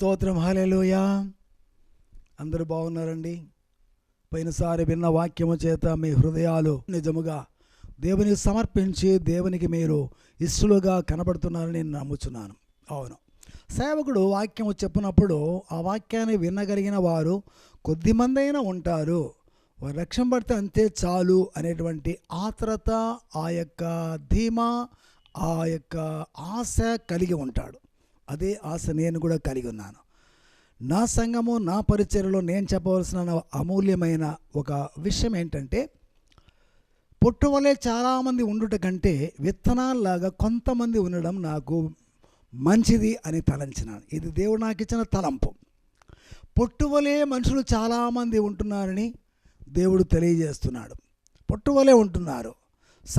స్తోత్రం. హల్లెలూయా. అందరూ బాగున్నారండి? పోయినసారి విన్న వాక్యము చేత మీ హృదయాలు నిజముగా దేవునికి సమర్పించి దేవునికి మీరు ఇష్టలుగా కనబడుతున్నారని నేను నమ్ముచున్నాను. అవును, సేవకుడు వాక్యము చెప్పినప్పుడు ఆ వాక్యాన్ని వినగలిగిన వారు కొద్దిమంది అయినా ఉంటారు. వారు రక్షణ పడితే అంతే చాలు అనేటువంటి ఆత్రత, ఆ యొక్క ధీమా, ఆ యొక్క ఆశ కలిగి ఉంటాడు. అదే ఆశ నేను కూడా కలిగి ఉన్నాను. నా సంఘము, నా పరిచర్యలో నేను చెప్పవలసిన అమూల్యమైన ఒక విషయం ఏంటంటే, పొట్టు వలె చాలామంది ఉండుట కంటే విత్తనాల్లాగా కొంతమంది ఉండడం నాకు మంచిది అని తలంచినాను. ఇది దేవుడు నాకు ఇచ్చిన తలంపు. పొట్టు వలె మనుషులు చాలామంది ఉంటున్నారని దేవుడు తెలియజేస్తున్నాడు. పొట్టు వలె ఉంటున్నారు.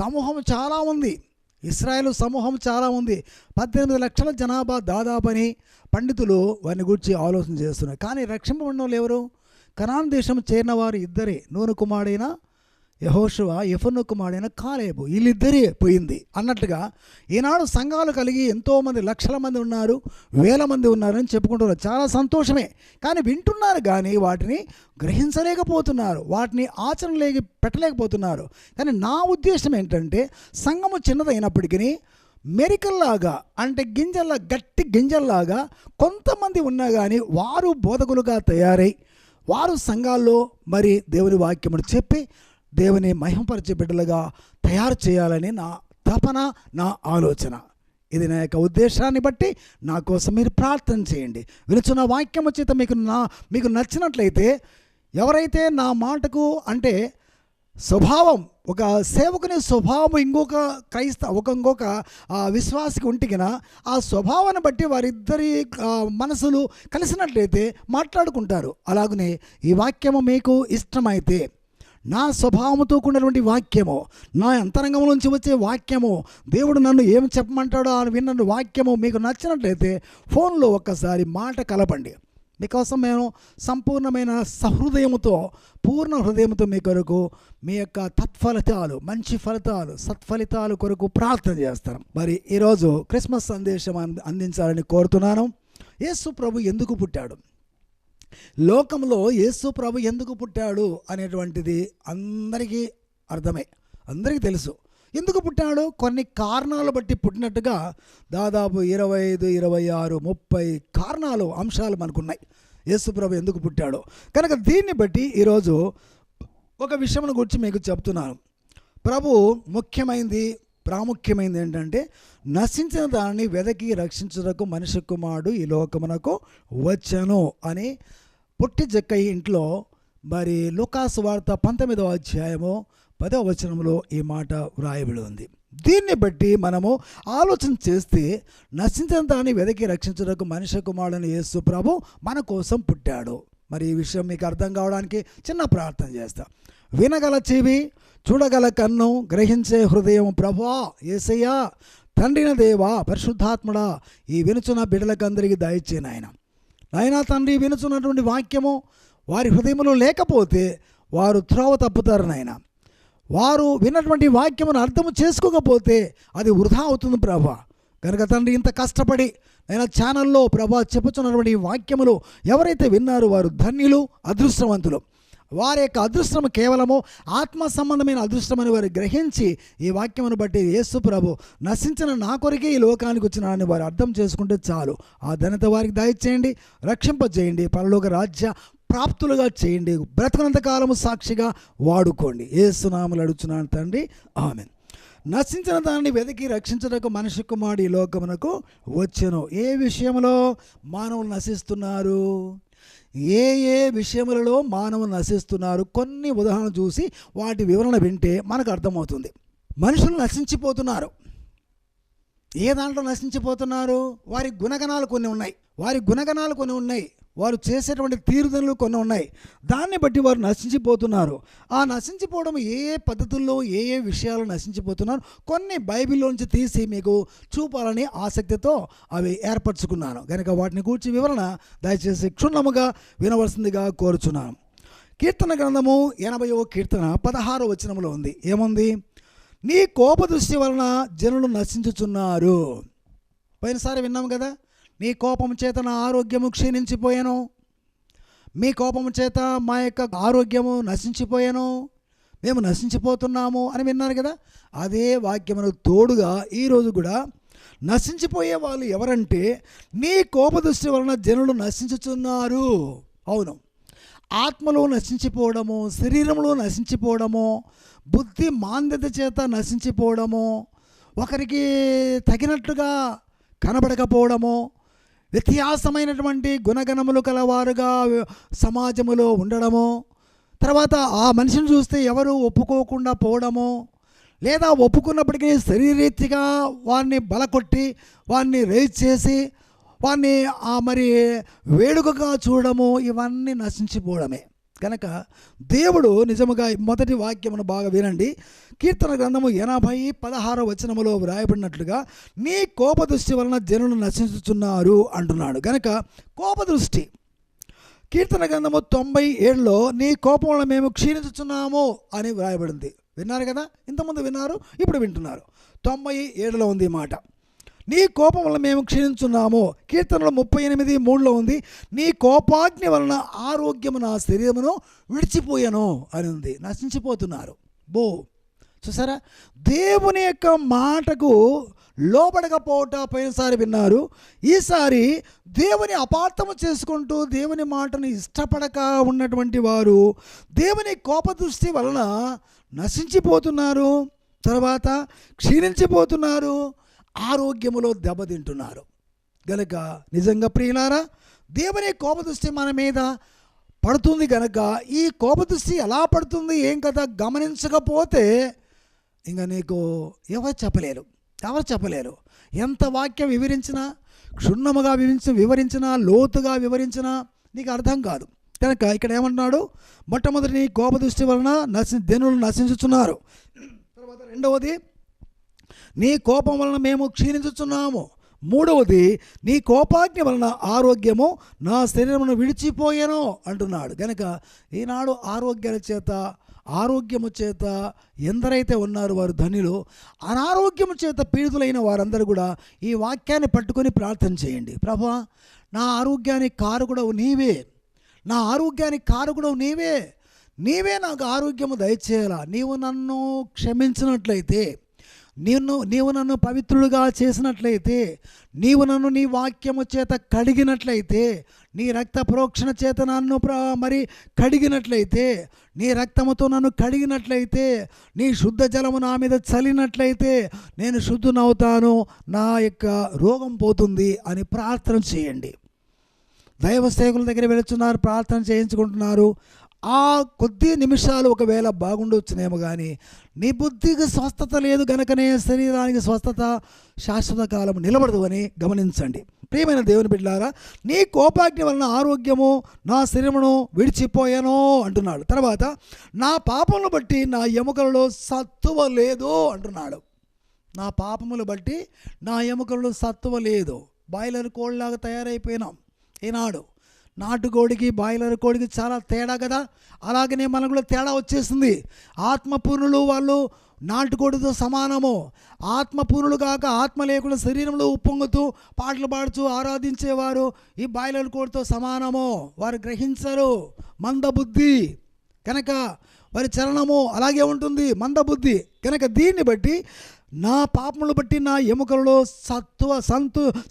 సమూహం చాలా ఉంది. ఇశ్రాయేలు సమూహం చాలా ఉంది. 18 లక్షల జనాభా దాదాపని పండితులు వారిని గురించి ఆలోచన చేస్తున్నారు. కానీ రక్షింపబడిన వాళ్ళు ఎవరు? కనాన్ దేశం చేరిన వారు ఇద్దరే, నూను కుమారుడైన యెహోషువ, యెఫున్నె కుమారుడైన కాలేబు. వీళ్ళిద్దరే పోయింది అన్నట్టుగా ఈనాడు సంఘాలు కలిగి ఎంతోమంది లక్షల మంది ఉన్నారు, వేల మంది ఉన్నారని చెప్పుకుంటున్నారు. చాలా సంతోషమే. కానీ వింటున్నారు, కానీ వాటిని గ్రహించలేకపోతున్నారు, వాటిని ఆచరణలోకి పెట్టలేకపోతున్నారు. కానీ నా ఉద్దేశం ఏంటంటే, సంఘము చిన్నదైనప్పటికీ మెరికల్లాగా, అంటే గింజల్లా, గట్టి గింజల్లాగా కొంతమంది ఉన్నా కానీ వారు బోధకులుగా తయారై వారు సంఘాల్లో మరి దేవుని వాక్యమును చెప్పి దేవుని మహిమపరిచే బిడ్డలుగా తయారు చేయాలని నా తపన, నా ఆలోచన. ఇది నా యొక్క ఉద్దేశాన్ని బట్టి నా కోసం మీరు ప్రార్థన చేయండి. వినుచున్న వాక్యము చేత మీకు నచ్చినట్లయితే, ఎవరైతే నా మాటకు, అంటే స్వభావం, ఒక సేవకుని స్వభావం ఇంకొక విశ్వాసికి ఉంటికిన ఆ స్వభావాన్ని బట్టి వారిద్దరి మనసులు కలిసినట్లయితే మాట్లాడుకుంటారు. అలాగనే ఈ వాక్యము మీకు ఇష్టమైతే, నా స్వభావంతో కూడినటువంటి వాక్యము, నా అంతరంగం నుంచి వచ్చే వాక్యము, దేవుడు నన్ను ఏం చెప్పమంటాడో అని విన్న వాక్యము మీకు నచ్చినట్లయితే ఫోన్లో ఒక్కసారి మాట కలపండి. మీకోసం నేను సంపూర్ణమైన సహృదయముతో, పూర్ణ హృదయంతో మీ కొరకు, మీ యొక్క తత్ఫలితాలు, మంచి ఫలితాలు, సత్ఫలితాలు కొరకు ప్రార్థన చేస్తాను. మరి ఈరోజు క్రిస్మస్ సందేశం అందించాలని కోరుతున్నాను. యేసు ప్రభు ఎందుకు పుట్టాడు, లోకంలో యేసు ప్రభు ఎందుకు పుట్టాడు అనేటువంటిది అందరికీ అర్థమే, అందరికీ తెలుసు. ఎందుకు పుట్టాడు? కొన్ని కారణాలు బట్టి పుట్టినట్టుగా దాదాపు 25, 26, 30 కారణాలు, అంశాలు మనకున్నాయి యేసు ప్రభు ఎందుకు పుట్టాడో. కనుక దీన్ని బట్టి ఈరోజు ఒక విషయం గురించి మీకు చెప్తున్నాను. ప్రభు ప్రాముఖ్యమైనది ఏంటంటే, నశించిన దాన్ని వెదకి రక్షించుటకు మనిషి కుమారుడు ఈ లోకమునకు వచ్చెను అని పొట్టి జక్కయ్య ఇంట్లో మరి లూకాసు వార్త 19వ అధ్యాయము 10వ వచనంలో ఈ మాట వ్రాయబడి ఉంది. దీన్ని బట్టి మనము ఆలోచన చేస్తే, నశించిన దాన్ని వెదకి రక్షించుటకు మనిషి కుమారుడైన యేసు ప్రభు మన కోసం పుట్టాడు. మరి ఈ విషయం మీకు అర్థం కావడానికి చిన్న ప్రార్థన చేస్తా. వినగల చెవి, చూడగల కన్ను, గ్రహించే హృదయం ప్రభువా, యేసయ్యా, తండ్రిన దేవా, పరిశుద్ధాత్ముడా, ఈ వినుచున్న బిడ్డలకందరికీ దయచేయి నాయన. నాయనా తండ్రి, వినుచున్నటువంటి వాక్యము వారి హృదయంలో లేకపోతే వారు త్రోవ తప్పుతారు నాయన. వారు విన్నటువంటి వాక్యమును అర్థము చేసుకోకపోతే అది వృధా అవుతుంది ప్రభా. కనుక తండ్రి, ఇంత కష్టపడి నేను ఛానల్లో ప్రభా చెప్పుచున్నటువంటి వాక్యములు ఎవరైతే విన్నారో వారు ధన్యులు, అదృష్టవంతులు. వారి యొక్క అదృష్టం కేవలము ఆత్మ సంబంధమైన అదృష్టమని వారు గ్రహించి ఈ వాక్యమును బట్టి యేసు ప్రభు నశించిన నా కొరకే ఈ లోకానికి వచ్చినారని వారు అర్థం చేసుకుంటే చాలు. ఆ ధన్యత వారికి దయచేయండి, రక్షింపజేయండి, పరలోక రాజ్య ప్రాప్తులుగా చేయండి, బ్రతకనంత కాలము సాక్షిగా వాడుకోండి. యేసు నామములో అడుగుచున్నాను తండ్రి, ఆమేన్. నశించిన దాన్ని వెతికి రక్షించుటకు మనిషి కుమారుడు ఈ లోకమునకు వచ్చెను. ఏ విషయంలో మానవులు నశిస్తున్నారు, ఏ విషయములలో మానవులు నశిస్తున్నారు, కొన్ని ఉదాహరణ చూసి వాటి వివరణ వింటే మనకు అర్థమవుతుంది. మనుషులు నశించిపోతున్నారు. ఏ దాంట్లో నశించిపోతున్నారు? వారి గుణగణాలు కొన్ని ఉన్నాయి, వారు చేసేటువంటి తీరుదనులు కొన్ని ఉన్నాయి. దాన్ని బట్టి వారు నశించిపోతున్నారు. ఆ నశించిపోవడం ఏ పద్ధతుల్లో, ఏ విషయాలు నశించిపోతున్నారు, కొన్ని బైబిల్లోంచి తీసి మీకు చూపాలని ఆసక్తితో అవి ఏర్పరచుకున్నాను. కనుక వాటిని గూర్చి వివరణ దయచేసి క్షుణ్ణముగా వినవలసిందిగా కోరుచున్నాను. కీర్తన గ్రంథము 80వ కీర్తన 16వ వచనంలో ఉంది. ఏముంది? నీ కోపదృష్టి వలన జనులు నశించుచున్నారు. పోయినసారి విన్నాం కదా, నీ కోపం చేత నా ఆరోగ్యము క్షీణించిపోయాను, మీ కోపం చేత మా యొక్క ఆరోగ్యము నశించిపోయాను, మేము నశించిపోతున్నాము అని విన్నారు కదా. అదే వాక్యమును తోడుగా ఈరోజు కూడా నశించిపోయే వాళ్ళు ఎవరంటే, నీ కోపదృష్టి వలన జనులు నశించుతున్నారు. అవును, ఆత్మలో నశించిపోవడము, శరీరంలో నశించిపోవడము, బుద్ధి మాంద్యత చేత నశించిపోవడము, ఒకరికి తగినట్లుగా కనబడకపోవడము, వ్యత్యాసమైనటువంటి గుణగణములు కలవారుగా సమాజములో ఉండడము, తర్వాత ఆ మనిషిని చూస్తే ఎవరు ఒప్పుకోకుండా పోవడము, లేదా ఒప్పుకున్నప్పటికీ శరీరీతిగా వారిని బలకొట్టి వారిని రేజ్ చేసి వారిని మరి వేడుకగా చూడడము, ఇవన్నీ నశించిపోవడమే. కనుక దేవుడు నిజముగా మొదటి వాక్యమును బాగా వినండి. కీర్తన గ్రంథము 80:16 వ్రాయబడినట్లుగా నీ కోపదృష్టి వలన జనులు నశించుతున్నారు అంటున్నాడు. కనుక కోపదృష్టి కీర్తన గ్రంథము 97లో నీ కోపం వలన మేము క్షీణించుతున్నాము అని వ్రాయబడింది. విన్నారు కదా, ఇంతకుముందు విన్నారు, ఇప్పుడు వింటున్నారు. 97లో ఉంది మాట, నీ కోపం వలన మేము క్షీణించున్నాము. కీర్తనలో 38:3 ఉంది, నీ కోపాగ్ని వలన ఆరోగ్యము నా శరీరమును విడిచిపోయాను అని ఉంది. నశించిపోతున్నారు. చూసారా, దేవుని యొక్క మాటకు లోబడకపోవట పోయినసారి విన్నారు. ఈసారి దేవుని అపార్థము చేసుకుంటూ దేవుని మాటను ఇష్టపడక ఉన్నటువంటి వారు దేవుని కోపదృష్టి వలన నశించిపోతున్నారు, తర్వాత క్షీణించిపోతున్నారు, ఆరోగ్యములో దెబ్బతింటున్నారు. గనుక నిజంగా ప్రియులారా, దేవుని కోపదృష్టి మన మీద పడుతుంది. గనక ఈ కోపదృష్టి ఎలా పడుతుంది ఏం కదా గమనించకపోతే ఇంకా నీకు ఎవరు చెప్పలేరు. ఎంత వాక్యం వివరించినా, క్షుణ్ణముగా వివరించినా, లోతుగా వివరించినా నీకు అర్థం కాదు. కనుక ఇక్కడ ఏమంటున్నాడు, మొట్టమొదటి నీ కోపదృష్టి వలన జనులు నశించుతున్నారు. తర్వాత రెండవది, నీ కోపం వలన మేము క్షీణించుతున్నాము. మూడవది, నీ కోపాగ్ని వలన ఆరోగ్యము నా శరీరమును విడిచిపోయాను అంటున్నాడు. కనుక ఈనాడు ఆరోగ్యము చేత ఎందరైతే ఉన్నారు వారు ధన్యులు. అనారోగ్యము చేత పీడితులైన వారందరూ కూడా ఈ వాక్యాన్ని పట్టుకొని ప్రార్థన చేయండి. ప్రభువా, నా ఆరోగ్యానికి కారకుడవు నీవే, నా ఆరోగ్యానికి కారకుడవు నీవే నాకు ఆరోగ్యము దయచేయాలా. నీవు నన్ను క్షమించినట్లయితే, నీవు నన్ను పవిత్రులుగా చేసినట్లయితే, నీవు నన్ను నీ వాక్యము చేత కడిగినట్లయితే, నీ రక్త ప్రోక్షణ చేత నన్ను మరి కడిగినట్లయితే, నీ రక్తముతో నన్ను కడిగినట్లయితే, నీ శుద్ధ జలము నా మీద చల్లినట్లయితే నేను శుద్ధునవుతాను, నా యొక్క రోగం పోతుంది అని ప్రార్థన చేయండి. దైవ సేవకుల దగ్గర వెళుతున్నారు, ప్రార్థన చేయించుకుంటున్నారు. ఆ కొద్ది నిమిషాలు ఒకవేళ బాగుండొచ్చునేమో, కానీ నీ బుద్ధికి స్వస్థత లేదు గనకనే శరీరానికి స్వస్థత శాశ్వత కాలం నిలబడదు అని గమనించండి. ప్రియమైన దేవుని బిడ్డలారా, నీ కోపాగ్ని వలన ఆరోగ్యము నా శరీరమును విడిచిపోయాను అంటున్నాడు. తర్వాత నా పాపములు బట్టి నా ఎముకలలో సత్తువ లేదు అంటున్నాడు. నా పాపములు బట్టి నా ఎముకలలో సత్తువ లేదు. బాయిలర్ కోళ్ళలాగా తయారైపోయినాం ఈనాడు. నాటుకోడికి బాయిలర్ కోడికి చాలా తేడా కదా. అలాగనే మనకు కూడా తేడా వచ్చేసింది. ఆత్మపూర్ణులు వాళ్ళు నాటుకోడితో సమానము. ఆత్మపూర్ణులు కాక ఆత్మ లేకుండా శరీరంలో ఉప్పొంగుతూ పాటలు పాడుతూ ఆరాధించేవారు ఈ బాయిలర్ కోడితో సమానము. వారు గ్రహించరు, మందబుద్ధి కనుక వారి చలనము అలాగే ఉంటుంది, మందబుద్ధి కనుక. దీన్ని బట్టి నా పాపములు బట్టి నా ఎముకలలో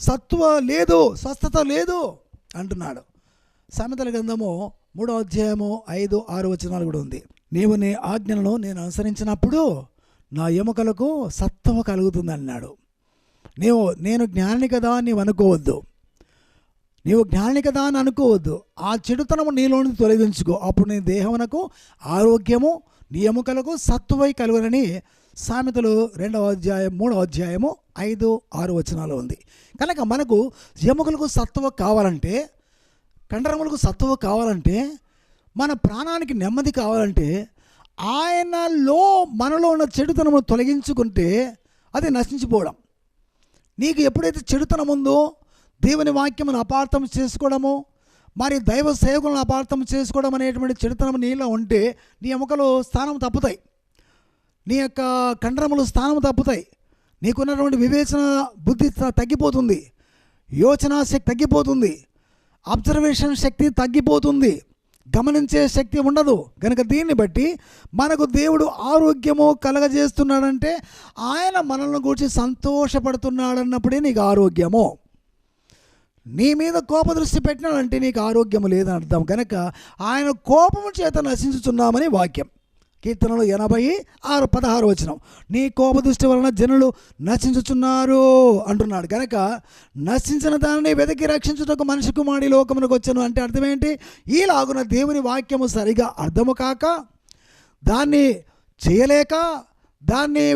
సత్తువ లేదు, స్వస్థత లేదు అంటున్నాడు. సామెతల గ్రంథము 3:5-6 కూడా ఉంది. నీవు నీ ఆజ్ఞలను నేను అనుసరించినప్పుడు నా ఎముకలకు సత్తువ కలుగుతుంది అన్నాడు. నేను జ్ఞాని కదా నీవు అనుకోవద్దు, ఆ చెడుతనము నీలో నుంచి తొలగించుకో, అప్పుడు నీ దేహమునకు ఆరోగ్యము, నీ ఎముకలకు సత్తువై కలుగునని సామెతలు 2:3-5-6 ఉంది. కనుక మనకు ఎముకలకు సత్తువ కావాలంటే, కండరములకు సత్తువ కావాలంటే, మన ప్రాణానికి నెమ్మది కావాలంటే, మనలో ఉన్న చెడుతనము తొలగించుకుంటే అది నశించిపోవడం. నీకు ఎప్పుడైతే చెడుతనం ఉందో, దేవుని వాక్యమును అపార్థం చేసుకోవడము, మరి దైవ సేవకులను అపార్థం చేసుకోవడం అనేటువంటి చెడుతనం నీలో ఉంటే నీ ఎముకలు స్థానం తప్పుతాయి, నీ యొక్క కండరములు స్థానం తప్పుతాయి, నీకున్నటువంటి వివేచన బుద్ధి తగ్గిపోతుంది. యోచనా శక్తి తగ్గిపోతుంది, అబ్జర్వేషన్ శక్తి తగ్గిపోతుంది, గమనించే శక్తి ఉండదు. కనుక దీన్ని బట్టి మనకు దేవుడు ఆరోగ్యము కలగజేస్తున్నాడంటే ఆయన మనల్ని గురించి సంతోషపడుతున్నాడన్నప్పుడే నీకు ఆరోగ్యము. నీ మీద కోప దృష్టి పెట్టినాడంటే నీకు ఆరోగ్యము లేదని అర్థం. కనుక ఆయన కోపము చేత నశించుచున్నామని వాక్యం. కీర్తనలు 86:16 వచనం, నీ కోప దృష్టి వలన జనులు నశించుచున్నారు అంటున్నాడు. కనుక నశించిన దానిని వెతికి రక్షించుటకు మనిషి కుమారుడు లోకమునకు వచ్చాను అంటే అర్థం ఏంటి? ఈలాగున దేవుని వాక్యము సరిగా అర్థము కాక, దాన్ని చేయలేక, దాన్ని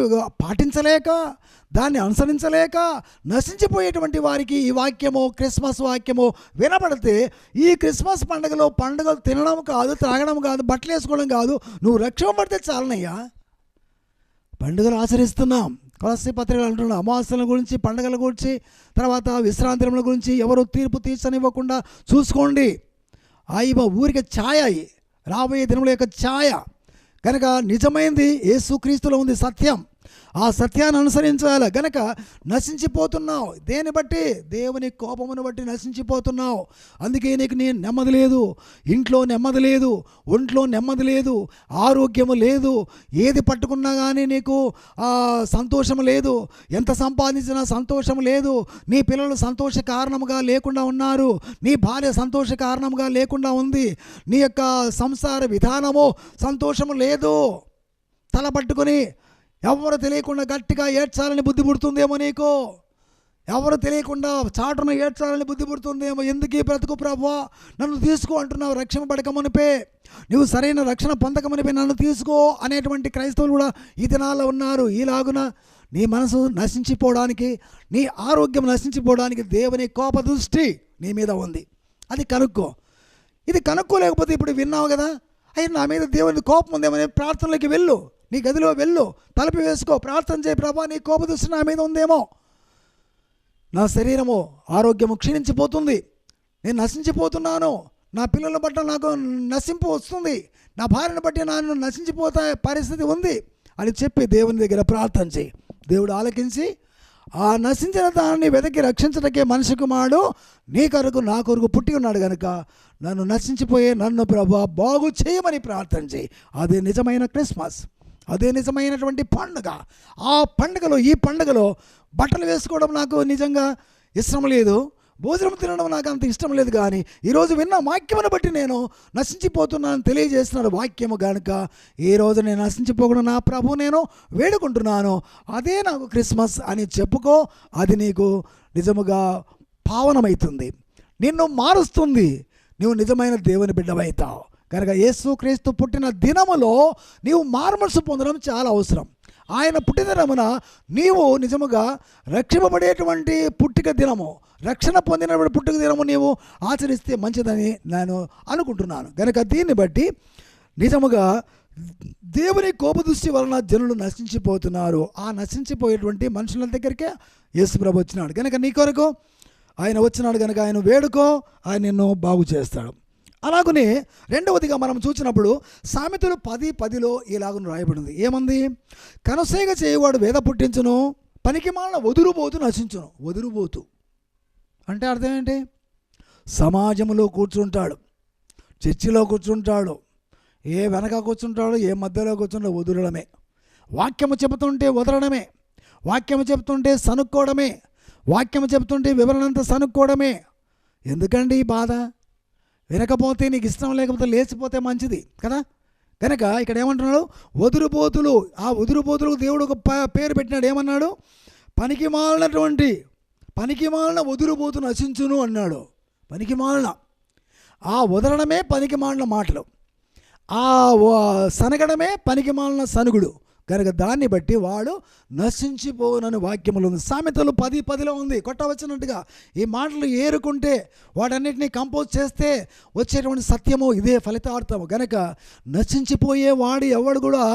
పాటించలేక, దాన్ని అనుసరించలేక నశించిపోయేటువంటి వారికి ఈ వాక్యము, క్రిస్మస్ వాక్యము వినబడితే ఈ క్రిస్మస్ పండుగలు తినడం కాదు, త్రాగడం కాదు, బట్టలు వేసుకోవడం కాదు, నువ్వు రక్షింపబడితే చాలనయ్యా. పండుగలు ఆచరిస్తున్నాం, కొలస్సీ పత్రికలు అంటున్నాం, అమావాస్యల గురించి, పండుగల గురించి, తర్వాత విశ్రాంతి దినముల గురించి ఎవరు తీర్పు తీర్చనివ్వకుండా చూసుకోండి. ఊరికి ఛాయ, రాబోయే దినముల యొక్క ఛాయ. కనుక నిజమైంది యేసుక్రీస్తులో ఉంది సత్యం. ఆ సత్యాన్ని అనుసరించాలి. గనక నశించిపోతున్నావు. దేని బట్టి? దేవుని కోపమును బట్టి నశించిపోతున్నావు. అందుకే నీకు నెమ్మది లేదు, ఇంట్లో నెమ్మది లేదు, ఒంట్లో నెమ్మది లేదు, ఆరోగ్యము లేదు, ఏది పట్టుకున్నా కానీ నీకు సంతోషం లేదు, ఎంత సంపాదించినా సంతోషం లేదు, నీ పిల్లలు సంతోష కారణముగా లేకుండా ఉన్నారు, నీ భార్య సంతోష కారణముగా లేకుండా ఉంది, నీ యొక్క సంసార విధానము సంతోషము లేదు. తల పట్టుకొని ఎవరు తెలియకుండా గట్టిగా ఏడ్చాలని బుద్ధి పుడుతుందేమో నీకు, ఎవరు తెలియకుండా చాటున ఏడ్చాలని బుద్ధి పుడుతుందేమో. ఎందుకు ఈ బ్రతుకు ప్రభువా, నన్ను తీసుకో అంటున్నావు. రక్షణ పడకమునిపే, నువ్వు సరైన రక్షణ పొందకమునిపే నన్ను తీసుకో అనేటువంటి క్రైస్తవులు కూడా ఈ దినాల్లో ఉన్నారు. ఈలాగున నీ మనసు నశించిపోవడానికి, నీ ఆరోగ్యం నశించిపోవడానికి దేవుని కోప దృష్టి నీ మీద ఉంది. అది కనుక్కో. ఇది కనుక్కోలేకపోతే ఇప్పుడు విన్నావు కదా, అయ్యి నా మీద దేవుని కోపం ఉందేమో, ప్రార్థనలోకి వెళ్ళు, నీ గదిలో వెళ్ళు, తలుపు వేసుకో, ప్రార్థన చేయి, ప్రభా నీ కోప దృష్టి నా మీద ఉందేమో, నా శరీరము ఆరోగ్యము క్షీణించిపోతుంది, నేను నశించిపోతున్నాను, నా పిల్లల బట్టి నాకు నశింపు వస్తుంది, నా భార్యను బట్టి నన్ను నశించిపోతా పరిస్థితి ఉంది అని చెప్పి దేవుని దగ్గర ప్రార్థన చేయి. దేవుడు ఆలకించి ఆ నశించిన దాన్ని వెతికి రక్షించటకే మనిషి కుమారుడు నీ కొరకు నా కొరకు పుట్టి ఉన్నాడు కనుక నన్ను నశించిపోయే నన్ను ప్రభువా బాగు చేయమని ప్రార్థన చేయి. అదే నిజమైన క్రిస్మస్, అదే నిజమైనటువంటి పండుగ. ఆ పండుగలో, ఈ పండుగలో బట్టలు వేసుకోవడం నాకు నిజంగా ఇష్టం లేదు, భోజనం తినడం నాకు అంత ఇష్టం లేదు, కానీ ఈరోజు విన్న వాక్యమును బట్టి నేను నశించిపోతున్నాను తెలియజేస్తున్నాడు వాక్యము కనుక ఈ రోజు నేను నశించిపోకుండా నా ప్రభు నేను వేడుకుంటున్నాను, అదే నాకు క్రిస్మస్ అని చెప్పుకో. అది నీకు నిజముగా పావనమవుతుంది, నిన్ను మారుస్తుంది, నువ్వు నిజమైన దేవుని బిడ్డవైతావు. కనుక యేసుక్రీస్తు పుట్టిన దినములో నీవు మారుమనసు పొందడం చాలా అవసరం. ఆయన పుట్టిన దినమున నీవు నిజముగా రక్షింపబడేటువంటి పుట్టిక దినము, రక్షణ పొందినటువంటి పుట్టిక దినము నీవు ఆచరిస్తే మంచిదని నేను అనుకుంటున్నాను. కనుక దీన్ని బట్టి నిజముగా దేవుని కోపదృష్టి వలన జనులు నశించిపోతున్నారు. ఆ నశించిపోయేటువంటి మనుషుల దగ్గరికే యేసుప్రభు వచ్చినాడు. కనుక నీ కొరకు ఆయన వచ్చినాడు కనుక ఆయన వేడుకో, ఆయన నిన్ను బాగు చేస్తాడు. అలాగనే రెండవదిగా మనం చూసినప్పుడు సామెతలు 10:10 ఇలాగ రాయబడింది. ఏమంది? కనుసైగ చేయవాడు వేద పుట్టించును, పనికి మాలిన వదురుబోతు నశించును. వదురుబోతు అంటే అర్థం ఏంటి? సమాజంలో కూర్చుంటాడు, చర్చిలో కూర్చుంటాడు, ఏ వెనక కూర్చుంటాడు, ఏ మధ్యలో కూర్చుంటాడు, వదులడమే. వాక్యము చెబుతుంటే వదలడమే, వాక్యము చెబుతుంటే సనుక్కోవడమే, వాక్యము చెబుతుంటే వివరణంతా సనుక్కోవడమే. ఎందుకండి ఈ బాధ? వినకపోతే నీకు ఇష్టం లేకపోతే లేచిపోతే మంచిది కదా. కనుక ఇక్కడ ఏమంటున్నాడు? వదురుబోతులు. ఆ వదురుబోతులకు దేవుడు ఒక పేరు పెట్టినాడు. ఏమన్నాడు? పనికిమాలిన వదురుబోతు నశించును అన్నాడు. పనికిమాలిన, ఆ వదలడమే పనికిమాలిన మాటలు, ఆ సనగడమే పనికిమాలిన సనుగుడు. కనుక దాన్ని బట్టి వాడు నశించిపోనని వాక్యములు ఉంది. సామెతలు 10:10 ఉంది. కొట్టవచ్చినట్టుగా ఈ మాటలు ఏరుకుంటే, వాటన్నిటినీ కంపోజ్ చేస్తే వచ్చేటువంటి సత్యము ఇదే ఫలితార్థము. కనుక నశించిపోయే వాడు ఎవడు కూడా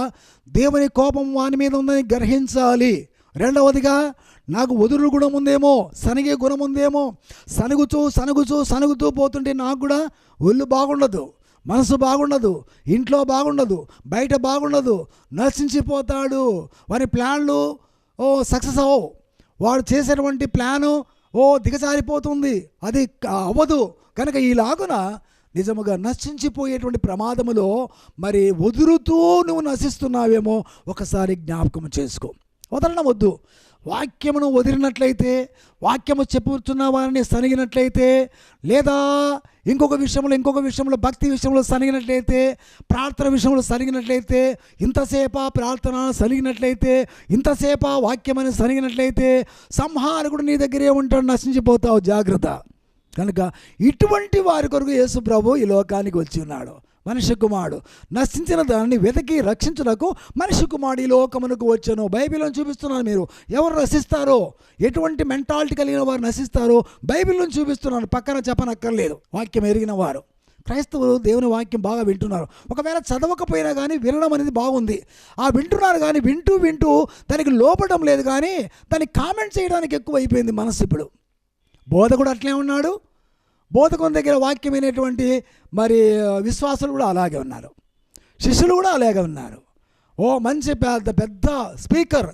దేవుని కోపం వాని మీద ఉందని గ్రహించాలి. రెండవదిగా నాకు వదురు గుణం ఉందేమో, సనిగే గుణం ఉందేమో, సనుగుతూ పోతుంటే నాకు కూడా ఒళ్ళు బాగుండదు, మనసు బాగుండదు, ఇంట్లో బాగుండదు, బయట బాగుండదు, నశించిపోతాడు. వారి ప్లాన్లు సక్సెస్ అవ్వవు. వాడు చేసేటువంటి ప్లాను దిగజారిపోతుంది, అది అవ్వదు. కనుక ఈలాగున నిజముగా నశించిపోయేటువంటి ప్రమాదములో మరి వదులుతూ నువ్వు నశిస్తున్నావేమో ఒకసారి జ్ఞాపకం చేసుకో. వదలడం వద్దు. వాక్యమును వదిలినట్లయితే, వాక్యము చెప్పుతున్న వారిని సనిగినట్లయితే, లేదా ఇంకొక విషయంలో భక్తి విషయంలో సనిగినట్లయితే, ప్రార్థన విషయంలో సనిగినట్లయితే, ఇంతసేపా ప్రార్థన సనిగినట్లయితే, ఇంతసేపా వాక్యమని సనిగినట్లయితే సంహారకుడు నీ దగ్గరే ఉంటాడు, నశించిపోతావు. జాగ్రత్త. కనుక ఇటువంటి వారి కొరకు యేసు ప్రభు ఈ లోకానికి వచ్చి ఉన్నాడు. మనిషి కుమారుడు నశించిన దాన్ని వెతికి రక్షించుటకు మనిషి కుమారుడు ఈ లోకమునకు వచ్చాను. బైబిల్లో చూపిస్తున్నాను. మీరు ఎవరు నశిస్తారో, ఎటువంటి మెంటాలిటీ కలిగిన వారు నశిస్తారో బైబిల్లో చూపిస్తున్నాను. పక్కన చెప్పనక్కర్లేదు. వాక్యం ఎరిగిన వారు క్రైస్తవులు దేవుని వాక్యం బాగా వింటున్నారు. ఒకవేళ చదవకపోయినా కానీ వినడం అనేది బాగుంది. వింటున్నారు కానీ వింటూ దానికి లోపడం లేదు, కానీ దానికి కామెంట్ చేయడానికి ఎక్కువ అయిపోయింది మనసు. ఇప్పుడు బోధకుడు అట్లే ఉన్నాడు. బోధకుని దగ్గర వాక్యం వినేటువంటి మరి విశ్వాసులు కూడా అలాగే ఉన్నారు. శిష్యులు కూడా అలాగే ఉన్నారు. మంచి పెద్ద స్పీకర్,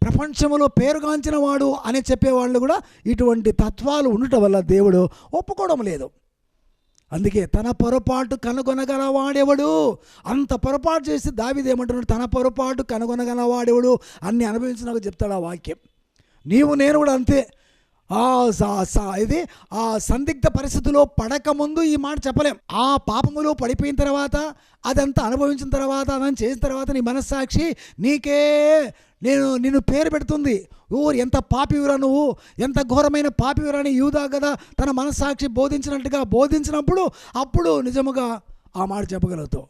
ప్రపంచంలో పేరుగాంచిన వాడు అని చెప్పేవాళ్ళు కూడా ఇటువంటి తత్వాలు ఉండటం వల్ల దేవుడు ఒప్పుకోవడం లేదు. అందుకే తన పొరపాటు కనుగొనగలవాడెవడు, అంత పొరపాటు చేసి దావీదు ఏమంటున్నాడు, తన పొరపాటు కనుగొనగలవాడెవడు అన్ని అనుభవించినాక చెప్తాడు ఆ వాక్యం. నీవు నేను కూడా అంతే. ఇది సందిగ్ధ పరిస్థితిలో పడకముందు ఈ మాట చెప్పలేం. పాపములో పడిపోయిన తర్వాత, అదంతా అనుభవించిన తర్వాత, అదని చేసిన తర్వాత నీ మనస్సాక్షి నీకే నిన్ను పేరు పెడుతుంది. ఎంత పాపివిరా నువ్వు, ఎంత ఘోరమైన పాపివిరా అని యూదా కదా తన మనస్సాక్షి బోధించినట్టుగా బోధించినప్పుడు అప్పుడు నిజముగా ఆ మాట చెప్పగలుగుతావు.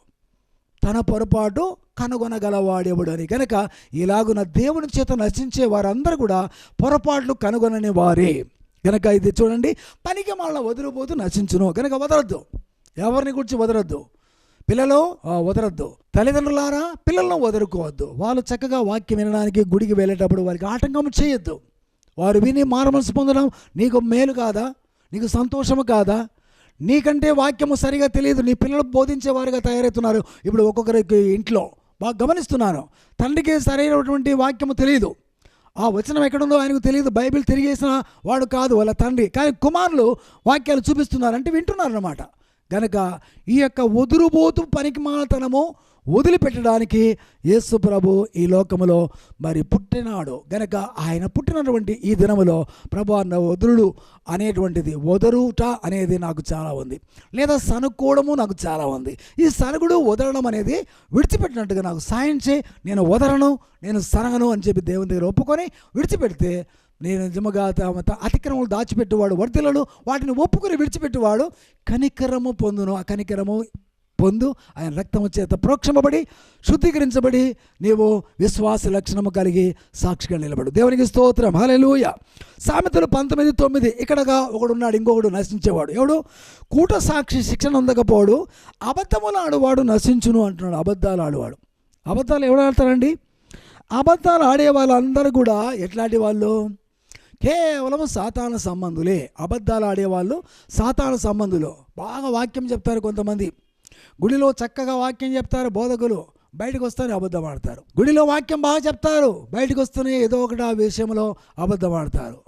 తన పొరపాటు కనుగొనగలవాడెవడు అని. కనుక ఇలాగున దేవుని చేత నశించే వారందరూ కూడా పొరపాట్లు కనుగొనని వారే. కనుక ఇది చూడండి, పనికి మళ్ళీ వదిలిపోతూ నశించును. కనుక వదలొద్దు, ఎవరిని గురించి వదలొద్దు. పిల్లలు వదలొద్దు. తల్లిదండ్రులారా పిల్లలను వదులుకోవద్దు. వాళ్ళు చక్కగా వాక్యం వినడానికి గుడికి వెళ్ళేటప్పుడు వారికి ఆటంకం చేయొద్దు. వారు విని మారుమనసు పొందడం నీకు మేలు కాదా, నీకు సంతోషము కాదా? నీకంటే వాక్యము సరిగా తెలియదు, నీ పిల్లలు బోధించేవారుగా తయారవుతున్నారు. ఇప్పుడు ఒక్కొక్కరికి ఇంట్లో బాగా గమనిస్తున్నాను, తండ్రికి సరైనటువంటి వాక్యము తెలియదు, వచనం ఎక్కడుందో ఆయనకు తెలియదు, బైబిల్ తిరిగేసిన వాడు కాదు వాళ్ళ తండ్రి, కానీ కుమారులు వాక్యాలు చూపిస్తున్నారు అంటే వింటున్నారు అన్నమాట. కనుక ఈ యొక్క వదులుబోతు పనికిమాలతనము వదిలిపెట్టడానికి యేసు ప్రభు ఈ లోకములో మరి పుట్టినాడు. గనక ఆయన పుట్టినటువంటి ఈ దినములో ప్రభు అన్న వదులుడు అనేటువంటిది, వదరుట అనేది నాకు చాలా ఉంది, లేదా సనుక్కోవడము నాకు చాలా ఉంది. ఈ సనుగుడు వదలడం అనేది విడిచిపెట్టినట్టుగా నాకు సాయం చేయి, నేను వదలను, నేను సనగను అని చెప్పి దేవుని దగ్గర ఒప్పుకొని విడిచిపెడితే, నేను నిజముగా అతిక్రమములు దాచిపెట్టేవాడు వర్ధిల్లడు, వాటిని ఒప్పుకొని విడిచిపెట్టేవాడు కనికరము పొందును. ఆ కనికరము పొందు ఆయన రక్తము చేత ప్రోక్షింపబడి శుద్ధీకరించబడి నీవు విశ్వాస లక్షణము కలిగి సాక్షిగా నిలబడు. దేవునికి స్తోత్రం, హల్లెలూయా. సామెతలు 19:9 ఇక్కడగా ఒకడున్నాడు, ఇంకొకడు నశించేవాడు. ఎవడు? కూట సాక్షి శిక్షణ అందకపోడు, అబద్ధములు ఆడువాడు నశించును అంటున్నాడు. అబద్ధాలు ఆడువాడు. అబద్ధాలు ఎవరు ఆడతారండి? అబద్ధాలు ఆడే వాళ్ళందరూ కూడా ఎట్లాంటి వాళ్ళు? కేవలం సాతాను సంబంధులే. అబద్ధాలు ఆడేవాళ్ళు సాతాను సంబంధులు. బాగా వాక్యం చెప్తారు కొంతమంది, గుడిలో చక్కగా వాక్యం చెప్తారు బోధకులు, బయటకు వస్తూనే అబద్ధం ఆడతారు. గుడిలో వాక్యం బాగా చెప్తారు, బయటకు వస్తూనే ఏదో ఒకటి ఆ విషయంలో అబద్ధం ఆడతారు.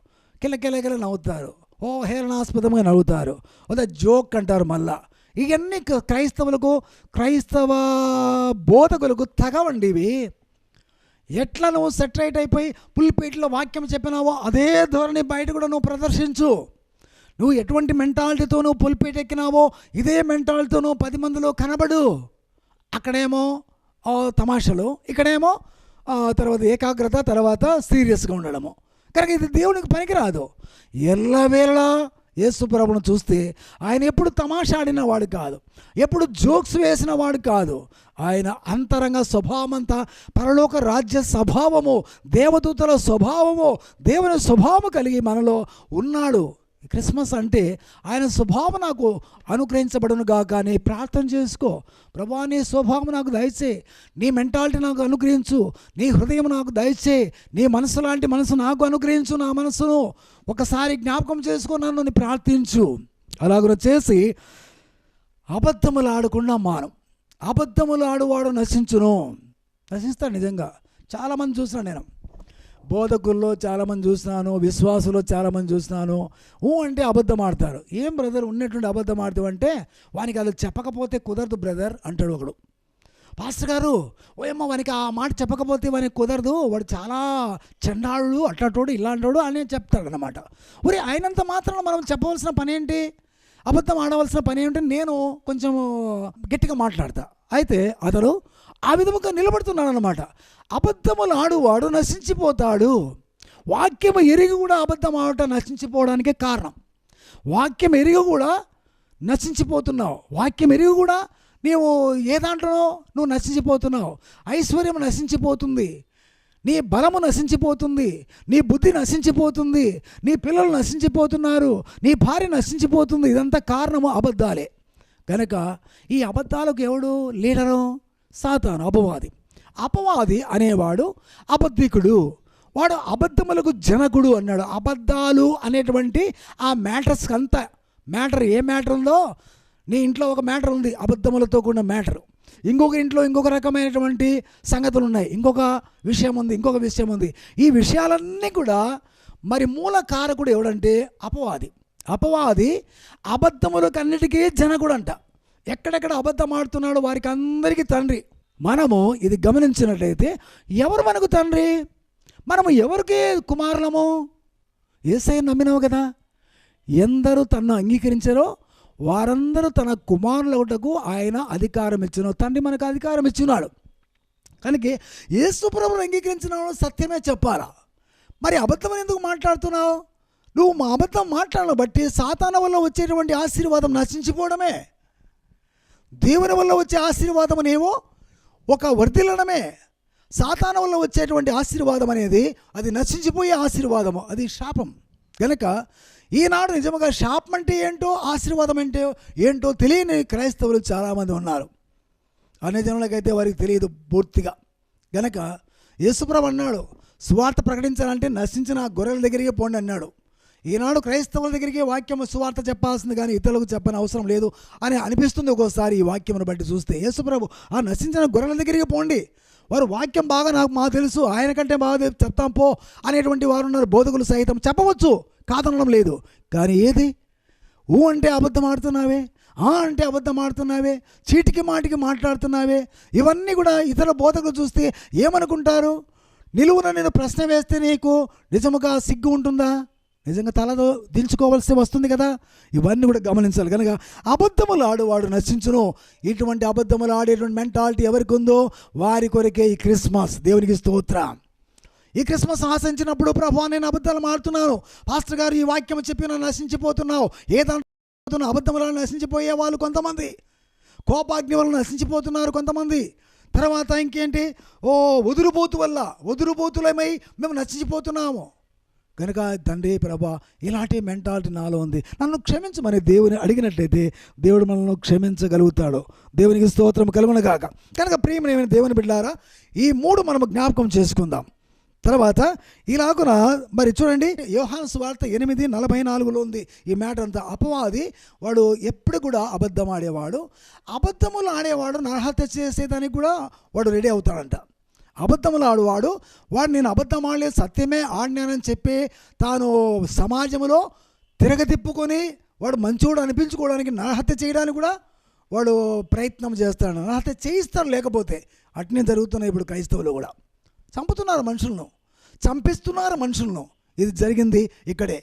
కిలకిలకిల నవ్వుతారు, హేళనాస్పదంగా నవ్వుతారు, అదే జోక్ అంటారు. మళ్ళా ఇవన్నీ క్రైస్తవులకు, క్రైస్తవ బోధకులకు తగవండి ఇవి. ఎట్లా నువ్వు సెటరైట్ అయిపోయి పుల్పీట్లో వాక్యం చెప్పినావో అదే ధోరణి బయట కూడా నువ్వు ప్రదర్శించు. నువ్వు ఎటువంటి మెంటాలిటీతో నువ్వు పుల్పీట్ ఎక్కినావో ఇదే మెంటాలిటీతో నువ్వు 10 మందిలో కనబడు. అక్కడేమో తమాషలు, ఇక్కడేమో తర్వాత ఏకాగ్రత, తర్వాత సీరియస్గా ఉండడము. కనుక ఇది దేవునికి పనికిరాదు. ఎల్లవేళలా యేసు ప్రభువును చూస్తే ఆయన ఎప్పుడు తమాషా ఆడిన వాడు కాదు, ఎప్పుడు జోక్స్ వేసిన వాడు కాదు. ఆయన అంతరంగ స్వభావమంతా పరలోక రాజ్య స్వభావము, దేవదూతల స్వభావము, దేవుని స్వభావము కలిగి మనలో ఉన్నాడు. క్రిస్మస్ అంటే ఆయన స్వభావం నాకు అనుగ్రహించబడును గాక అని ప్రార్థన చేసుకో. ప్రభువా నీ స్వభావం నాకు దయచే, నీ మెంటాలిటీ నాకు అనుగ్రహించు, నీ హృదయం నాకు దయచే, నీ మనసు లాంటి మనసు నాకు అనుగ్రహించు, నా మనసును ఒకసారి జ్ఞాపకం చేసుకో, నన్ను ప్రార్థించు. అలాగ చేసి అబద్ధములు ఆడకుండా మాను. అబద్ధములు ఆడువాడు నశించును. నశిస్తాడు నిజంగా. చాలామంది చూసినా నేను బోధకుల్లో చాలామంది చూస్తున్నాను, విశ్వాసులో చాలామంది చూస్తున్నాను. అంటే అబద్ధం ఆడతారు. ఏం బ్రదర్ ఉన్నటువంటి అబద్ధం ఆడతావు అంటే, వానికి అది చెప్పకపోతే కుదరదు బ్రదర్ అంటాడు ఒకడు. పాస్టర్ గారు ఓయమ్మ వానికి ఆ మాట చెప్పకపోతే వానికి కుదరదు, వాడు చాలా చండాడు, అట్లాంటోడు ఇలాంటోడు అని చెప్తాడు అనమాట. ఒరే ఆయనంత మాత్రం మనం చెప్పవలసిన పని ఏంటి, అబద్ధం ఆడవలసిన పని ఏంటి? నేను కొంచెం గట్టిగా మాట్లాడతా. అయితే అతడు ఆ విధముగా నిలబడుతున్నాడు అనమాట. అబద్ధములు ఆడువాడు నశించిపోతాడు. వాక్యం ఎరిగి కూడా అబద్ధం ఆడటం నశించిపోవడానికే కారణం. వాక్యం ఎరిగి కూడా నశించిపోతున్నావు. వాక్యం ఎరిగి కూడా నీవు ఏ దాంట్లో నువ్వు నశించిపోతున్నావు. ఐశ్వర్యం నశించిపోతుంది, నీ బలము నశించిపోతుంది, నీ బుద్ధి నశించిపోతుంది, నీ పిల్లలు నశించిపోతున్నారు, నీ భార్య నశించిపోతుంది. ఇదంతా కారణము అబద్ధాలే. కనుక ఈ అబద్ధాలకు ఎవడు లీడరు? సాతాను, అపవాది. అపవాది అనేవాడు అబద్ధికుడు, వాడు అబద్ధములకు జనకుడు అన్నాడు. అబద్ధాలు అనేటువంటి ఆ మ్యాటర్స్కి అంతా మ్యాటర్ ఏ మ్యాటర్ ఉందో, నీ ఇంట్లో ఒక మ్యాటర్ ఉంది, అబద్ధములతో కూడిన మ్యాటర్. ఇంకొక ఇంట్లో ఇంకొక రకమైనటువంటి సంగతులు ఉన్నాయి, ఇంకొక విషయం ఉంది, ఇంకొక విషయం ఉంది. ఈ విషయాలన్నీ కూడా మరి మూల కారకుడు ఎవడంటే అపవాది. అపవాది అబద్ధములకు అన్నిటికీ జనకుడు అంట. ఎక్కడెక్కడ అబద్ధం ఆడుతున్నాడో వారికి అందరికీ తండ్రి. మనము ఇది గమనించినట్లయితే ఎవరు మనకు తండ్రి? మనము ఎవరికి కుమారులము? యేసయ్య నమ్మినావు కదా. ఎందరూ తన్ను అంగీకరించారో వారందరూ తన కుమారులవుటకు ఆయన అధికారం ఇచ్చినాడు. తండ్రి మనకు అధికారం ఇచ్చినాడు. కనుక యేసు ప్రభువును అంగీకరించిన సత్యమే చెప్పాలా. మరి అబద్ధం ఎందుకు మాట్లాడుతున్నావు? నువ్వు మా అబద్ధం మాట్లాడను బట్టి సాతాను వల్ల వచ్చేటువంటి ఆశీర్వాదం నశించిపోవడమే, దేవుని వల్ల వచ్చే ఆశీర్వాదం అనేవో ఒక వర్ధిల్లడమే. సాతాను వల్ల వచ్చేటువంటి ఆశీర్వాదం అనేది అది నశించిపోయే ఆశీర్వాదము, అది శాపం. కనుక ఈనాడు నిజంగా శాపం అంటే ఏంటో, ఆశీర్వాదం అంటే ఏంటో తెలియని క్రైస్తవులు చాలామంది ఉన్నారు. అనే జనులకైతే వారికి తెలియదు పూర్తిగా. గనక యేసుప్రభు అన్నాడు, సువార్త ప్రకటించాలంటే నశించిన గొర్రెల దగ్గరికి పోండి అన్నాడు. ఈనాడు క్రైస్తవుల దగ్గరికి వాక్యం సువార్త చెప్పాల్సింది కానీ ఇతరులకు చెప్పని అవసరం లేదు అని అనిపిస్తుంది ఒక్కోసారి ఈ వాక్యమును బట్టి చూస్తే. యేసుప్రభు ఆ నశించిన గొర్రెల దగ్గరికి పోండి, వారు వాక్యం బాగా మాకు తెలుసు, ఆయన కంటే బాగా చెప్తాం పో అనేటువంటి వారు ఉన్నారు. బోధకులు సైతం చెప్పవచ్చు, కాదనడం లేదు. కానీ ఏది అంటే అబద్ధం ఆడుతున్నావే, అంటే అబద్ధం ఆడుతున్నావే, చీటికి మాటికి మాట్లాడుతున్నావే. ఇవన్నీ కూడా ఇతర బోధకులు చూస్తే ఏమనుకుంటారు? నిలువున నేను ప్రశ్న వేస్తే నీకు నిజముగా సిగ్గు ఉంటుందా? నిజంగా తలతో దించుకోవాల్సి వస్తుంది కదా. ఇవన్నీ కూడా గమనించాలి. కనుక అబద్ధములు ఆడువాడు నశించును. ఇటువంటి అబద్ధములు ఆడేటువంటి మెంటాలిటీ ఎవరికి ఉందో వారి కొరకే ఈ క్రిస్మస్. దేవునికి స్తోత్రం. ఈ క్రిస్మస్ ఆశించినప్పుడు ప్రభు నేను అబద్ధాలు మాడుతున్నాను, పాస్టర్ గారు ఈ వాక్యం చెప్పి నన్ను నశించిపోతున్నావు, ఏదంటున్నా అబద్ధములను నశించిపోయే వాళ్ళు కొంతమంది, కోపాగ్ని వల్ల నశించిపోతున్నారు కొంతమంది. తర్వాత ఇంకేంటి, వదురుబోతులమై మేము నశించిపోతున్నాము. కనుక తండ్రి ప్రభా ఇలాంటి మెంటాలిటీ నాలో ఉంది, నన్ను క్షమించమని దేవుని అడిగినట్లయితే దేవుడు మనల్ని క్షమించగలుగుతాడు. దేవునికి స్తోత్రం కలుగునగాక. కనుక ప్రియమైన దేవుని బిడ్డలారా, ఈ మూడు మనము జ్ఞాపకం చేసుకుందాం. తర్వాత ఇలాగున మరి చూడండి, యోహాను సువార్త 8:44 ఉంది ఈ మ్యాటర్ అంతా. అపవాది వాడు ఎప్పుడు కూడా అబద్ధం ఆడేవాడు, అబద్ధములు ఆడేవాడు నరహత్య చేసేదానికి కూడా వాడు రెడీ అవుతాడంట. అబద్ధములు ఆడువాడు వాడు నేను అబద్ధం ఆడలేదు సత్యమే ఆడినానని చెప్పి తాను సమాజంలో తిరగతిప్పుకొని వాడు మంచోడు అనిపించుకోవడానికి నరహత్య చేయడానికి కూడా వాడు ప్రయత్నం చేస్తాడు. నరహత్య చేయిస్తాడు. లేకపోతే అట్నే జరుగుతున్నాయి ఇప్పుడు. క్రైస్తవులు కూడా చంపుతున్నారు మనుషులను, చంపిస్తున్నారు మనుషులను. ఇది జరిగింది ఇక్కడే.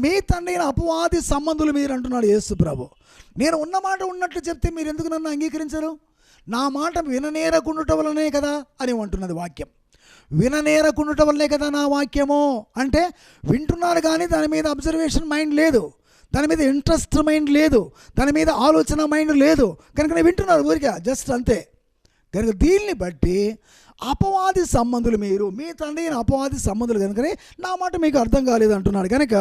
మీ తండ్రి అపవాది సంబంధులు మీరు అంటున్నాడు యేసు ప్రభు. నేను ఉన్న మాట ఉన్నట్లు చెప్తే మీరు ఎందుకు నన్ను అంగీకరించరు? నా మాట విననేరకుండుట వల్లనే కదా అని అంటున్నది వాక్యం. విననేరకుండుట వల్లే కదా నా వాక్యము అంటే వింటున్నారు కానీ దాని మీద అబ్జర్వేషన్ మైండ్ లేదు, దాని మీద ఇంట్రెస్ట్ మైండ్ లేదు, దాని మీద ఆలోచన మైండ్ లేదు. కనుక వింటున్నారు ఊరికే జస్ట్ అంతే. కనుక దీన్ని బట్టి అపవాది సంబంధులు మీరు, మీ తండ్రి అపవాది సంబంధులు కనుకనే నా మాట మీకు అర్థం కాలేదు అంటున్నాడు. కనుక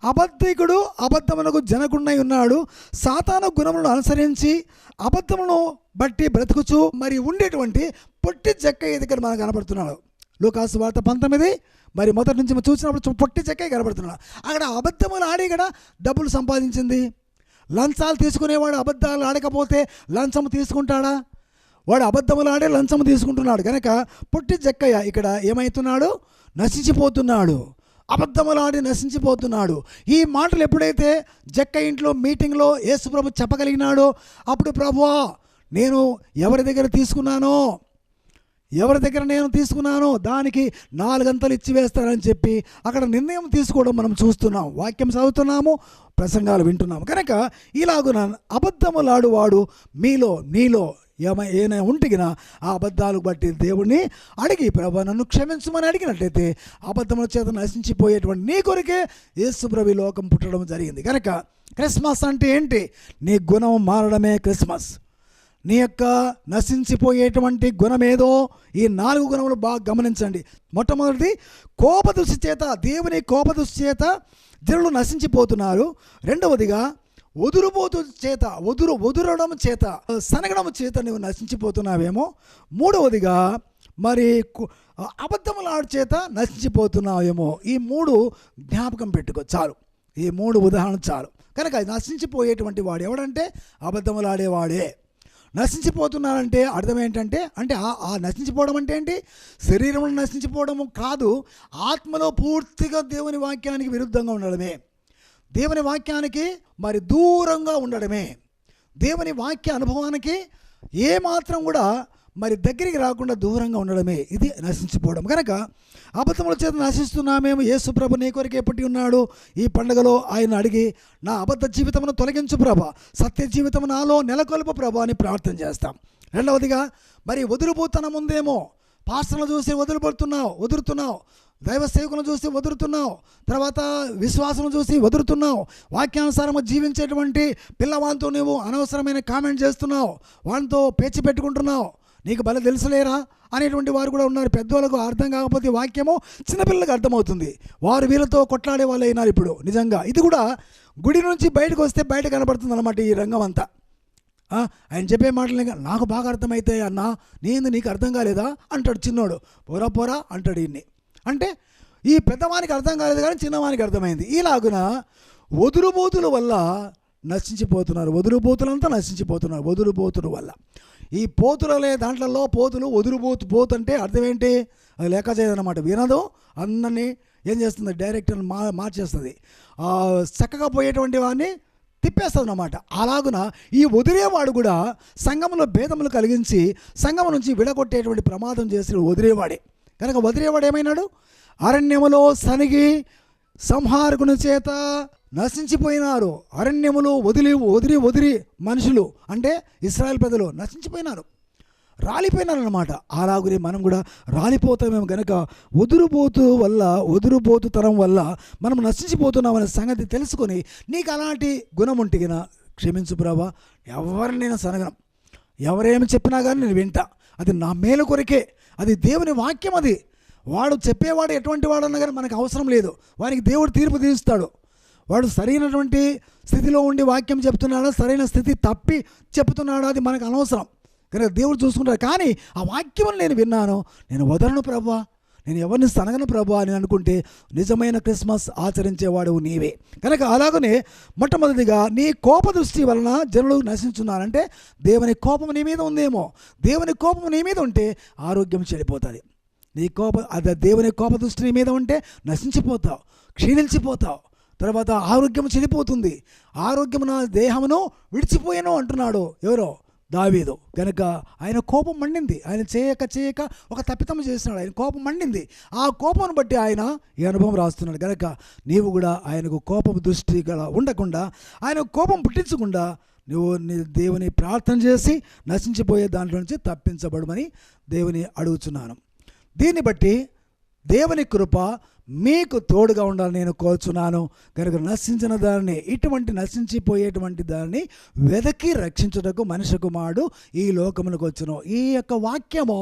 అబద్ధికుడు అబద్ధమునకు జనకుడై ఉన్నాడు. సాతాను గుణములను అనుసరించి అబద్ధమును బట్టి బ్రతుకుచు మరి ఉండేటువంటి పొట్టి చెక్కయ్య దగ్గర మనకు కనబడుతున్నాడు. లూకాసు వార్త 19 మరి మొదటి నుంచి చూసినప్పుడు పొట్టి చెక్కయ్య కనబడుతున్నాడు. అక్కడ అబద్ధములు ఆడి కూడా డబ్బులు సంపాదించింది. లంచాలు తీసుకునేవాడు అబద్ధాలు ఆడకపోతే లంచం తీసుకుంటాడా? వాడు అబద్ధములాడే లంచము తీసుకుంటున్నాడు కనుక పొట్టి జక్కయ్య ఇక్కడ ఏమవుతున్నాడు? నశించిపోతున్నాడు. అబద్ధములాడి నశించిపోతున్నాడు. ఈ మాటలు ఎప్పుడైతే జక్క ఇంట్లో మీటింగ్లో యేసుప్రభు చెప్పగలిగినాడో అప్పుడు ప్రభువా నేను ఎవరి దగ్గర తీసుకున్నానో దానికి 4 గంటలు ఇచ్చివేస్తానని చెప్పి అక్కడ నిర్ణయం తీసుకోవడం మనం చూస్తున్నాం. వాక్యం చదువుతున్నాము, ప్రసంగాలు వింటున్నాము. కనుక ఇలాగున అబద్ధములాడువాడు నీలో ఏమైనా ఉంటిగినా ఆ అబద్ధాలు బట్టి దేవుణ్ణి అడిగి ప్రభు నన్ను క్షమించమని అడిగినట్లయితే అబద్ధముల చేత నశించిపోయేటువంటి నీ కొరకే యేసుప్రభు లోకం పుట్టడం జరిగింది. కనుక క్రిస్మస్ అంటే ఏంటి? నీ గుణం మారడమే క్రిస్మస్. నీ యొక్క నశించిపోయేటువంటి గుణమేదో ఈ 4 గుణములు బాగా గమనించండి. మొట్టమొదటిది కోపదృష్టి చేత, దేవుని కోపదృష్టి చేత జనులు నశించిపోతున్నారు. రెండవదిగా వదురుబోతు చేత, వదురడం చేత, సనగడం చేత నువ్వు నశించిపోతున్నావేమో. మూడవదిగా మరి అబద్ధములాడు చేత నశించిపోతున్నావేమో. ఈ 3 జ్ఞాపకం పెట్టుకో చాలు. ఈ 3 ఉదాహరణ చాలు. కనుక నశించిపోయేటువంటి వాడు ఎవడంటే అబద్ధములాడేవాడే. నశించిపోతున్నారంటే అర్థం ఏంటంటే ఆ నశించిపోవడం అంటే ఏంటి? శరీరంలో నశించిపోవడము కాదు, ఆత్మలో పూర్తిగా దేవుని వాక్యానికి విరుద్ధంగా ఉండడమే, దేవుని వాక్యానికి మరి దూరంగా ఉండడమే, దేవుని వాక్య అనుభవానికి ఏమాత్రం కూడా మరి దగ్గరికి రాకుండా దూరంగా ఉండడమే ఇది నశించిపోవడం. కనుక అబద్ధముల చేత నశిస్తున్నామేమో. యేసుప్రభు నీ కొరకే పుట్టి ఉన్నాడు. ఈ పండుగలో ఆయన అడిగి నా అబద్ధ జీవితమును తొలగించు ప్రభా, సత్య జీవితం నాలో నెలకొల్పు ప్రభా అని ప్రార్థన చేస్తాం. రెండవదిగా మరి వదులుబోతనం ఉందేమో. పాస్టర్లను చూసి వదులుతున్నావు, దైవ సేవకులను చూసి వదులుతున్నావు, తర్వాత విశ్వాసం చూసి వదులుతున్నావు, వాక్యానుసారము జీవించేటువంటి పిల్లవాళ్ళతో నువ్వు అనవసరమైన కామెంట్ చేస్తున్నావు, వాళ్ళతో పేచి పెట్టుకుంటున్నావు, నీకు భలే తెలుసులేరా అనేటువంటి వారు కూడా ఉన్నారు. పెద్దవాళ్ళకు అర్థం కాకపోతే వాక్యము చిన్నపిల్లలకు అర్థమవుతుంది. వారు వీళ్ళతో కొట్లాడే వాళ్ళు అయినారు ఇప్పుడు. నిజంగా ఇది కూడా గుడి నుంచి బయటకు వస్తే బయట కనబడుతుంది అన్నమాట ఈ రంగం అంతా. ఆయన చెప్పే మాటలు నాకు బాగా అర్థమవుతాయి అన్నా, నీకు అర్థం కాలేదా అంటాడు చిన్నోడు. పోరా అంటాడు ఈయన్ని. అంటే ఈ పెద్దవానికి అర్థం కాలేదు కానీ చిన్నవానికి అర్థమైంది. ఈలాగున వదులుబోతుల వల్ల నశించిపోతున్నారు. వదులుబోతులంతా నశించిపోతున్నారు వదులుబోతుల వల్ల. ఈ పోతులలే దాంట్లలో పోతులు పోతు అంటే అర్థం ఏంటి? అది లేక చేయదన్నమాట. వినదు, అందరినీ ఏం చేస్తుంది? డైరెక్టర్ మార్చేస్తుంది. చక్కగా పోయేటువంటి వాడిని తిప్పేస్తుంది అన్నమాట. అలాగున ఈ వదిలేవాడు కూడా సంఘంలో భేదములు కలిగించి సంఘం నుంచి విడగొట్టేటువంటి ప్రమాదం చేసి వదిలేవాడే. కనుక వదిలేవాడు ఏమైనాడు? అరణ్యములో సనిగి సంహారకుని చేత నశించిపోయినారు. అరణ్యములో వదిలి మనుషులు అంటే ఇశ్రాయేల్ ప్రజలు నశించిపోయినారు, రాలిపోయినారు అన్నమాట. అలాగునే మనం కూడా రాలిపోతామేమో. కనుక వదురుబోతుతనం వల్ల మనం నశించిపోతున్నామనే సంగతి తెలుసుకొని నీకు అలాంటి గుణం ఉంటిగిన క్షమించు ప్రభా, ఎవరినైనా సనగనం, ఎవరేమి చెప్పినా కానీ నేను వింటా, అది నా మేలు కొరకే, అది దేవుని వాక్యం. అది వాడు చెప్పేవాడు ఎటువంటి వాడన్నా కానీ మనకు అవసరం లేదు. వానికి దేవుడు తీర్పు తీరుస్తాడు. వాడు సరైనటువంటి స్థితిలో ఉండి వాక్యం చెప్తున్నాడా, సరైన స్థితి తప్పి చెప్తున్నాడా, అది మనకు అనవసరం. కనుక దేవుడు చూసుకుంటాడు. కానీ ఆ వాక్యమును నేను విన్నాను, నేను వదలను ప్రభా, నేను ఎవరిని సనగను ప్రభా అని అనుకుంటే నిజమైన క్రిస్మస్ ఆచరించేవాడు నీవే. కనుక అలాగనే మొట్టమొదటిగా నీ కోప దృష్టి వలన జనులు నశించున్నారంటే దేవుని కోపం నీ మీద ఉందేమో. దేవుని కోపం నీ మీద ఉంటే ఆరోగ్యం చెడిపోతుంది. దేవుని కోప దృష్టి నీ మీద ఉంటే నశించిపోతావు, క్షీణించిపోతావు, తర్వాత ఆరోగ్యం చెడిపోతుంది. ఆరోగ్యం నా దేహమును విడిచిపోయాను అంటున్నాడు ఎవరో? దావీదు. కనుక ఆయన కోపం మండింది. ఆయన చేయక ఒక తప్పితం చేస్తున్నాడు. ఆయన కోపం మండింది. ఆ కోపం బట్టి ఆయన ఈ అనుభవం రాస్తున్నాడు. కనుక నీవు కూడా ఆయనకు కోపం దృష్టి ఉండకుండా, ఆయన కోపం పుట్టించకుండా నువ్వు దేవుని ప్రార్థన చేసి నశించిపోయే దాంట్లో నుంచి తప్పించబడమని దేవుని అడుగుతున్నాను. దీన్ని బట్టి దేవుని కృప మీకు తోడుగా ఉండాలని నేను కోరుచున్నాను. కనుక నశించిన దాన్ని, ఇటువంటి నశించిపోయేటువంటి దాన్ని వెదకి రక్షించుటకు మనిషి కుమారుడు ఈ లోకములకు వచ్చును. ఈ యొక్క వాక్యము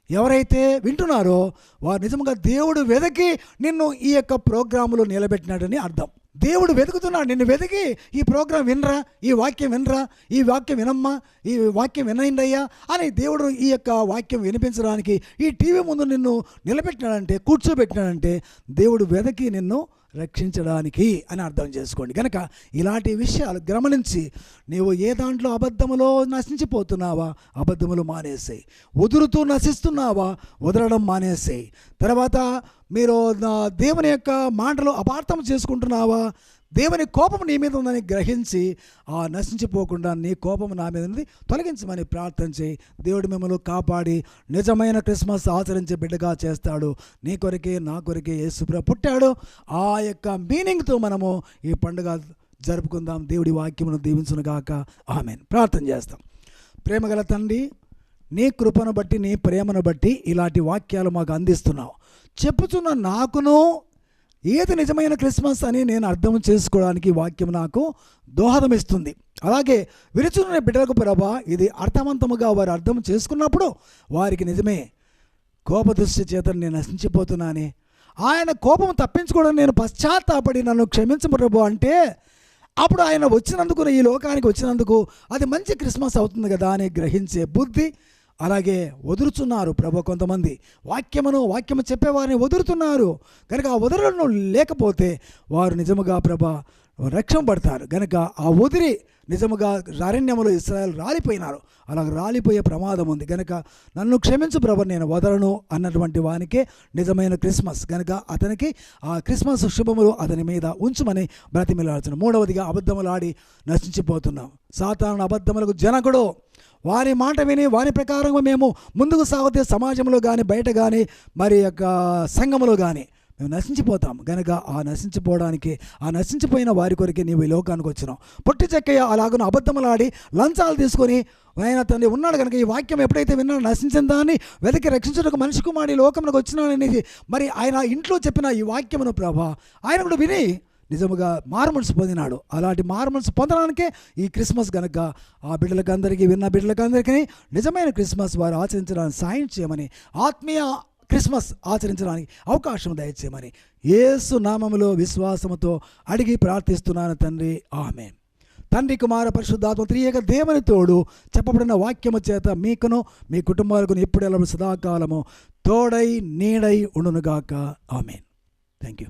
ఎవరైతే వింటున్నారో వారు నిజంగా దేవుడు వెదకి నిన్ను ఈ యొక్క ప్రోగ్రాములో నిలబెట్టినాడని అర్థం. దేవుడు వెతుకుతున్నాడు నిన్ను. వెతికి ఈ ప్రోగ్రాం వినరా, ఈ వాక్యం వినరా, ఈ వాక్యం వినమ్మా, ఈ వాక్యం వినండి అని దేవుడు ఈ యొక్క వాక్యం వినిపించడానికి ఈ టీవీ ముందు నిన్ను నిలబెట్టినాడంటే, కూర్చోబెట్టినాడంటే దేవుడు వెతికి నిన్ను రక్షించడానికి అని అర్థం చేసుకోండి. కనుక ఇలాంటి విషయాలు గమనించి నీవు ఏ దాంట్లో అబద్ధములో నశించిపోతున్నావా, అబద్ధములు మానేసేయి. వదులుతూ నశిస్తున్నావా, వదలడం మానేసేయి. తర్వాత మీరు దేవుని యొక్క మాటలు అపార్థం చేసుకుంటున్నావా, దేవుని కోపం నీ మీద ఉందని గ్రహించి ఆ నశించిపోకుండా నీ కోపం నా మీద ఉంది తొలగించమని ప్రార్థన చేయి. దేవుడు మిమ్మల్ని కాపాడి నిజమైన క్రిస్మస్ ఆచరించే బిడ్డగా చేస్తాడు. నీ కొరకే నా కొరకే యేసుప్రభువు పుట్టాడు. ఆ యొక్క మీనింగ్తో మనము ఈ పండుగ జరుపుకుందాం. దేవుడి వాక్యమును దీవించునుగాక. ఆమేన్. ప్రార్థన చేస్తాం. ప్రేమగల తండ్రి, నీ కృపను బట్టి నీ ప్రేమను బట్టి ఇలాంటి వాక్యాలు మాకు అందిస్తున్నావు. చెప్పుచున్న నాకును ఏది నిజమైన క్రిస్మస్ అని నేను అర్థం చేసుకోవడానికి వాక్యం నాకు దోహదం ఇస్తుంది. అలాగే విరుచున్న బిడ్డలకు ప్రభా ఇది అర్థవంతముగా వారు అర్థం చేసుకున్నప్పుడు వారికి నిజమే కోపదృష్టి చేత నేను నశించిపోతున్నానే, ఆయన కోపం తప్పించుకోవడం నేను పశ్చాత్తాపడి నన్ను క్షమించము ప్రభు అంటే అప్పుడు ఆయన వచ్చినందుకు, ఈ లోకానికి వచ్చినందుకు అది మంచి క్రిస్మస్ అవుతుంది కదా అని గ్రహించే బుద్ధి. అలాగే వదులుతున్నారు ప్రభు, కొంతమంది వాక్యము చెప్పేవారిని వదులుతున్నారు. కనుక ఆ వదలను లేకపోతే వారు నిజముగా ప్రభా రక్షణ పడతారు. కనుక ఆ వదిలి నిజముగా అరణ్యములో ఇశ్రాయేలు రాలిపోయినారు. అలా రాలిపోయే ప్రమాదం ఉంది. కనుక నన్ను క్షమించు ప్రభు, నేను వదలను అన్నటువంటి వానికే నిజమైన క్రిస్మస్. కనుక అతనికి ఆ క్రిస్మస్ శుభములు అతని మీద ఉంచుమని బ్రతిమిలాడుతున్నాం. మూడవదిగా అబద్ధములాడి నశించిపోతున్నాం. సాతాను అబద్ధములకు జనకుడు. వారి మాట విని వారి ప్రకారంగా మేము ముందుకు సాగితే సమాజంలో కానీ బయట కానీ మరి యొక్క సంఘములో కానీ మేము నశించిపోతాం. కనుక ఆ నశించిపోయిన వారి కొరికి నీవు ఈ లోకానికి వచ్చినావు. పొట్టి చెక్కయ్య అలాగను అబద్ధములాడి లంచాలు తీసుకొని ఆయన తండ్రి ఉన్నాడు. కనుక ఈ వాక్యం ఎప్పుడైతే విన్నాడో నశించిన దాన్ని వెతికి రక్షించడానికి మనిషి కుమారుడు ఈ లోకంలోకి వచ్చినాడనేది మరి ఆయన ఇంట్లో చెప్పిన ఈ వాక్యమును ప్రభా ఆయన కూడా విని నిజముగా మారుమనసు పొందినాడు. అలాంటి మారుమనసు పొందడానికే ఈ క్రిస్మస్ కనుక ఆ బిడ్డలకందరికీ, విన్న బిడ్డలకందరికీ నిజమైన క్రిస్మస్ వారు ఆచరించడానికి సాయం చేయమని, ఆత్మీయ క్రిస్మస్ ఆచరించడానికి అవకాశం దయచేయమని యేసు నామములో విశ్వాసముతో అడిగి ప్రార్థిస్తున్నాను తండ్రి. ఆమేన్. తండ్రి, కుమార, పరిశుద్ధాత్మ త్రియేక దేవుని తోడు చెప్పబడిన వాక్యము చేత మీకును మీ కుటుంబాలకు ఎప్పుడెలా సదాకాలము తోడై నీడై ఉండునుగాక. ఆమేన్. Thank you.